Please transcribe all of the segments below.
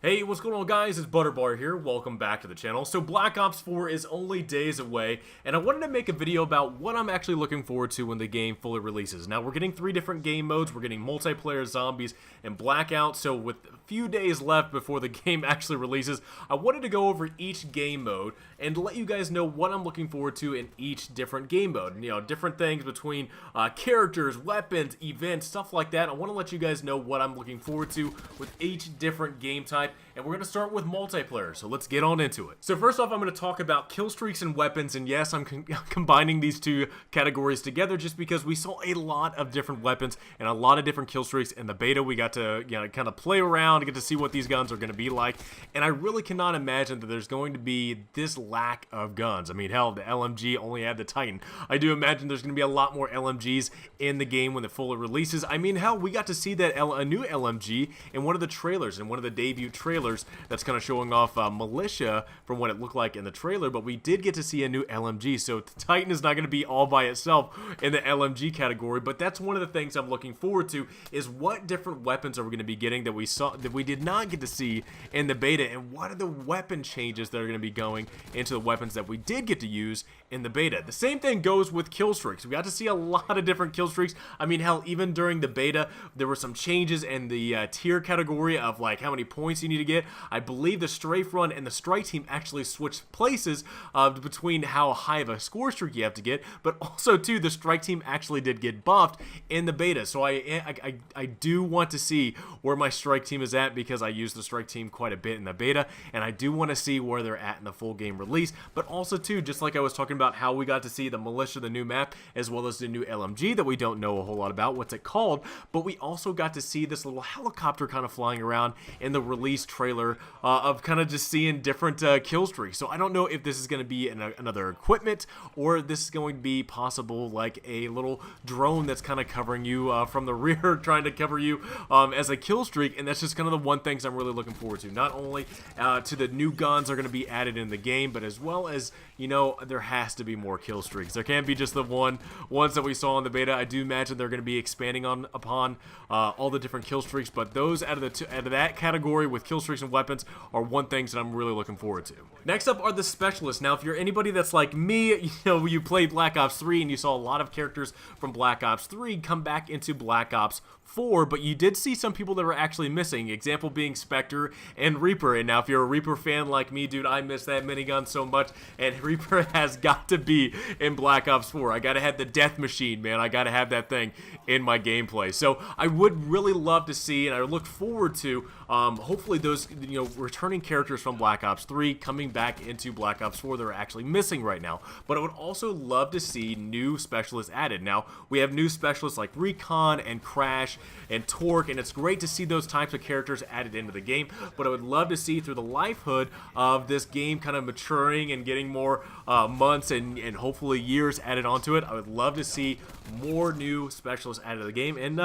Hey, what's going on, guys? It's Butterbar here. Welcome back to the channel. So Black Ops 4 is only days away, and I wanted to make a video about what I'm actually looking forward to when the game fully releases. Now, we're getting 3 different game modes. We're getting multiplayer, zombies, and blackout. So with a few days left before the game actually releases, I wanted to go over each game mode and let you guys know what I'm looking forward to in each different game mode. You know, different things between characters, weapons, events, stuff like that. I want to let you guys know what I'm looking forward to with each different game type. And we're going to start with multiplayer, so let's get on into it. So first off, I'm going to talk about kill streaks and weapons, and yes, I'm combining these two categories together just because we saw a lot of different weapons and a lot of different kill streaks in the beta. We got to kind of play around, get to see what these guns are going to be like, and I really cannot imagine that there's going to be this lack of guns. I mean, hell, the LMG only had the Titan. I do imagine there's going to be a lot more LMGs in the game when it fully releases. I mean, hell, we got to see that a new LMG in one of the trailers, in one of the debut trailers that's kind of showing off Militia from what it looked like in the trailer, but we did get to see a new LMG, so the Titan is not going to be all by itself in the LMG category, but that's one of the things I'm looking forward to, is what different weapons are we going to be getting that we did not get to see in the beta, and what are the weapon changes that are going to be going into the weapons that we did get to use in the beta. The same thing goes with kill streaks. We got to see a lot of different kill streaks. I mean, hell, even during the beta, there were some changes in the tier category of like how many points you need to get. I believe the strafe run and the strike team actually switched places between how high of a score streak you have to get, but also too, the strike team actually did get buffed in the beta. So I do want to see where my strike team is at, because I used the strike team quite a bit in the beta, and I do want to see where they're at in the full game release. But also too, just like I was talking about how we got to see the Militia, the new map, as well as the new LMG that we don't know a whole lot about what's it called, but we also got to see this little helicopter kind of flying around in the release trailer of kind of just seeing different kill streaks. So I don't know if this is going to be another equipment, or this is going to be possible like a little drone that's kind of covering you from the rear, trying to cover you as a kill streak. And that's just kind of the one things I'm really looking forward to. Not only to the new guns are going to be added in the game, but as well as, you know, there has to be more kill streaks. There can't be just the ones that we saw in the beta. I do imagine they're going to be expanding upon all the different kill streaks, but those out of that category with kill streaks and weapons are one things that I'm really looking forward to. Next up are the specialists. Now, if you're anybody that's like me, you know, you played Black Ops 3 and you saw a lot of characters from Black Ops 3 come back into Black Ops 4, but you did see some people that were actually missing. Example being Spectre and Reaper. And now, if you're a Reaper fan like me, dude, I miss that minigun so much, and Reaper has got to be in Black Ops 4. I gotta have the death machine, man. I gotta have that thing in my gameplay. So I would really love to see, and I look forward to, hopefully those, you know, returning characters from Black Ops 3 coming back into Black Ops 4 that are actually missing right now. But I would also love to see new specialists added. Now, we have new specialists like Recon and Crash and Torque, and it's great to see those types of characters added into the game, but I would love to see through the lifehood of this game kind of maturing and getting more months and hopefully years added onto it. I would love to see more new specialists added to the game, and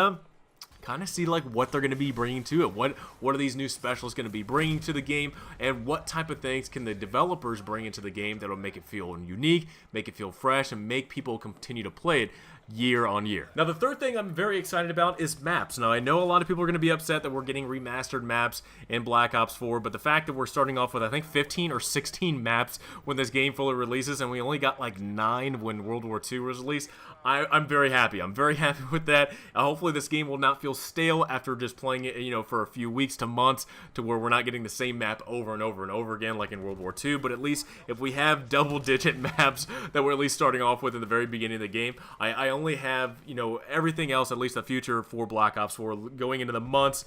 kind of see like what they're going to be bringing to it. What are these new specialists going to be bringing to the game, and what type of things can the developers bring into the game that will make it feel unique, make it feel fresh, and make people continue to play it year on year. Now, the third thing I'm very excited about is maps. Now, I know a lot of people are going to be upset that we're getting remastered maps in Black Ops 4, but the fact that we're starting off with, I think, 15 or 16 maps when this game fully releases, and we only got like 9 when World War II was released, I'm very happy. I'm very happy with that. Hopefully this game will not feel stale after just playing it, you know, for a few weeks to months, to where we're not getting the same map over and over and over again like in World War II. But at least if we have double-digit maps that we're at least starting off with in the very beginning of the game, I only have, you know, everything else, at least the future for Black Ops 4 going into the months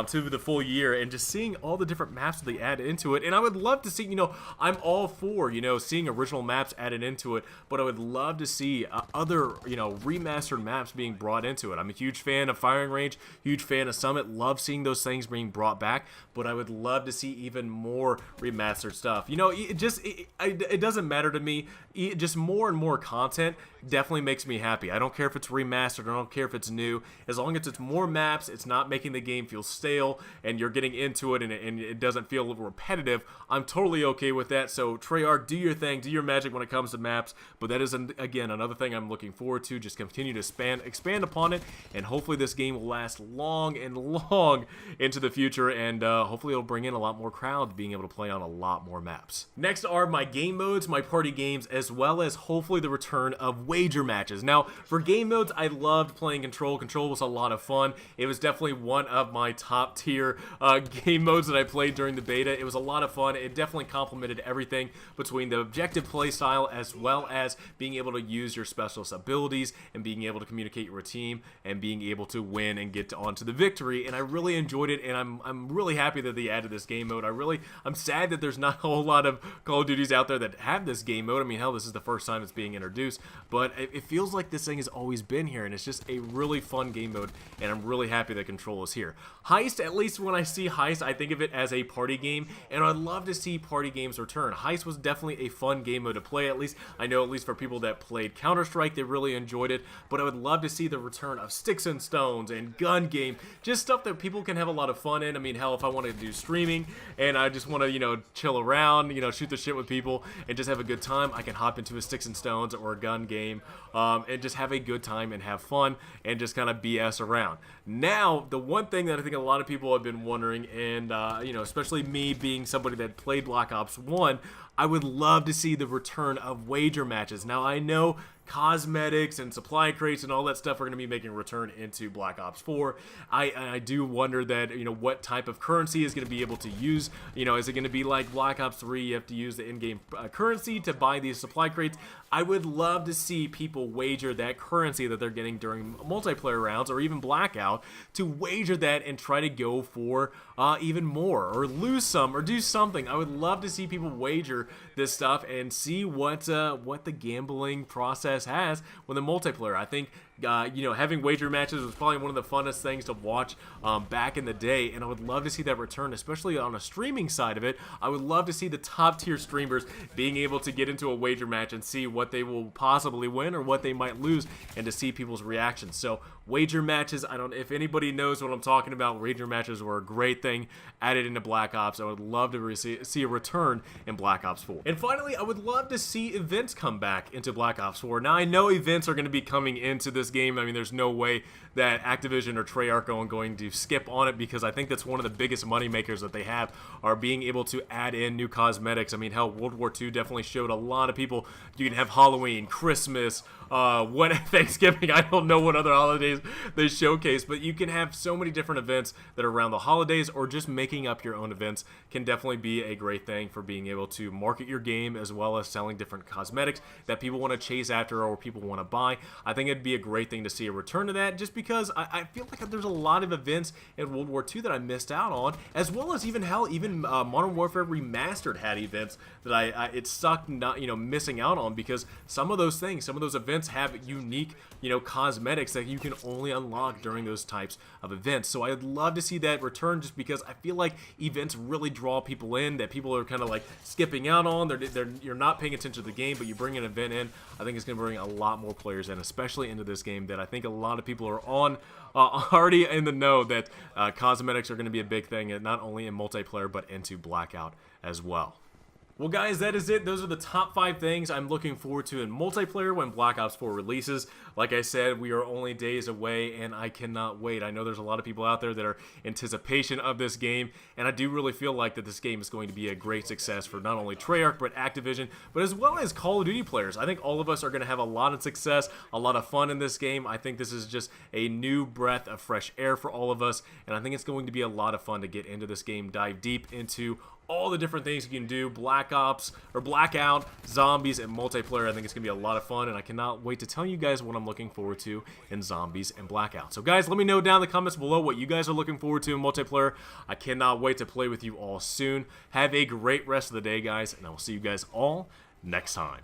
to the full year, and just seeing all the different maps that they add into it. And I would love to see, you know, I'm all for, you know, seeing original maps added into it, but I would love to see other, you know, remastered maps being brought into it. I'm a huge fan of Firing Range. Range, huge fan of Summit, love seeing those things being brought back, but I would love to see even more remastered stuff. You know, it doesn't matter to me. Just more and more content definitely makes me happy. I don't care if it's remastered, I don't care if it's new. As long as it's more maps, it's not making the game feel stale, and you're getting into it and it doesn't feel repetitive, I'm totally okay with that. So Treyarch, do your thing, do your magic when it comes to maps, but that is, again, another thing I'm looking forward to. Just continue to expand upon it, and hopefully this game will last long and long into the future, and hopefully it'll bring in a lot more crowds being able to play on a lot more maps. Next are my game modes, my party games, as well as hopefully the return of wager matches. Now, for game modes, I loved playing Control. Control was a lot of fun. It was definitely one of my top tier game modes that I played during the beta. It was a lot of fun. It definitely complemented everything between the objective play style as well as being able to use your specialist abilities and being able to communicate with your team and being able to win and get onto the victory. And I really enjoyed it, and I'm really happy that they added this game mode. I'm sad that there's not a whole lot of Call of Duties out there that have this game mode. I mean, hell, this is the first time it's being introduced, but it feels like this thing has always been here, and it's just a really fun game mode, and I'm really happy that Control is here. Heist, at least when I see Heist, I think of it as a party game, and I'd love to see party games return. Heist was definitely a fun game mode to play. At least for people that played Counter-Strike, they really enjoyed it, but I would love to see the return of Sticks and Stones and Gun Game, just stuff that people can have a lot of fun in. I mean, hell, if I wanted to do streaming and I just want to, you know, chill around, you know, shoot the shit with people and just have a good time, I can hop into a Sticks and Stones or a Gun Game and just have a good time and have fun and just kind of BS around. Now, the one thing that I think a lot of people have been wondering, and you know, especially me being somebody that played Black Ops 1, I would love to see the return of wager matches. Now, I know cosmetics and supply crates and all that stuff are going to be making a return into Black Ops 4. I do wonder that, you know, what type of currency is going to be able to use. You know, is it going to be like Black Ops 3, you have to use the in-game currency to buy these supply crates? I would love to see people wager that currency that they're getting during multiplayer rounds or even Blackout, to wager that and try to go for even more, or lose some, or do something. I would love to see people wager this stuff and see what the gambling process has with the multiplayer. I think you know, having wager matches was probably one of the funnest things to watch back in the day, and I would love to see that return, especially on a streaming side of it. I would love to see the top tier streamers being able to get into a wager match and see what they will possibly win or what they might lose, and to see people's reactions. So wager matches, if anybody knows what I'm talking about, wager matches were a great thing added into Black Ops. I would love to see a return in Black Ops 4. And finally, I would love to see events come back into Black Ops 4. Now, I know events are going to be coming into this game. I mean, there's no way that Activision or Treyarch are going to skip on it, because I think that's one of the biggest money makers that they have, are being able to add in new cosmetics. I mean, hell, World War II definitely showed a lot of people. You can have Halloween, Christmas, Thanksgiving. I don't know what other holidays they showcase, but you can have so many different events that are around the holidays, or just making up your own events can definitely be a great thing for being able to market your game, as well as selling different cosmetics that people want to chase after or people want to buy. I think it'd be a great thing to see a return to that, just because I feel like there's a lot of events in World War II that I missed out on, as well as even Modern Warfare Remastered had events that it sucked not, you know, missing out on, because some of those events have unique, you know, cosmetics that you can only unlock during those types of events. So I'd love to see that return, just because I feel like events really draw people in that people are kind of like skipping out on. You're not paying attention to the game, but you bring an event in, I think it's going to bring a lot more players in, especially into this game, that I think a lot of people are on already in the know that cosmetics are going to be a big thing, and not only in multiplayer but into Blackout as well. Well, guys, that is it. Those are the top 5 things I'm looking forward to in multiplayer when Black Ops 4 releases. Like I said, we are only days away, and I cannot wait. I know there's a lot of people out there that are in anticipation of this game, and I do really feel like that this game is going to be a great success for not only Treyarch, but Activision, but as well as Call of Duty players. I think all of us are going to have a lot of success, a lot of fun in this game. I think this is just a new breath of fresh air for all of us, and I think it's going to be a lot of fun to get into this game, dive deep into all the different things you can do, Black Ops, or Blackout, Zombies, and multiplayer. I think it's going to be a lot of fun, and I cannot wait to tell you guys what I'm looking forward to in Zombies and Blackout. So guys, let me know down in the comments below what you guys are looking forward to in multiplayer. I cannot wait to play with you all soon. Have a great rest of the day, guys, and I will see you guys all next time.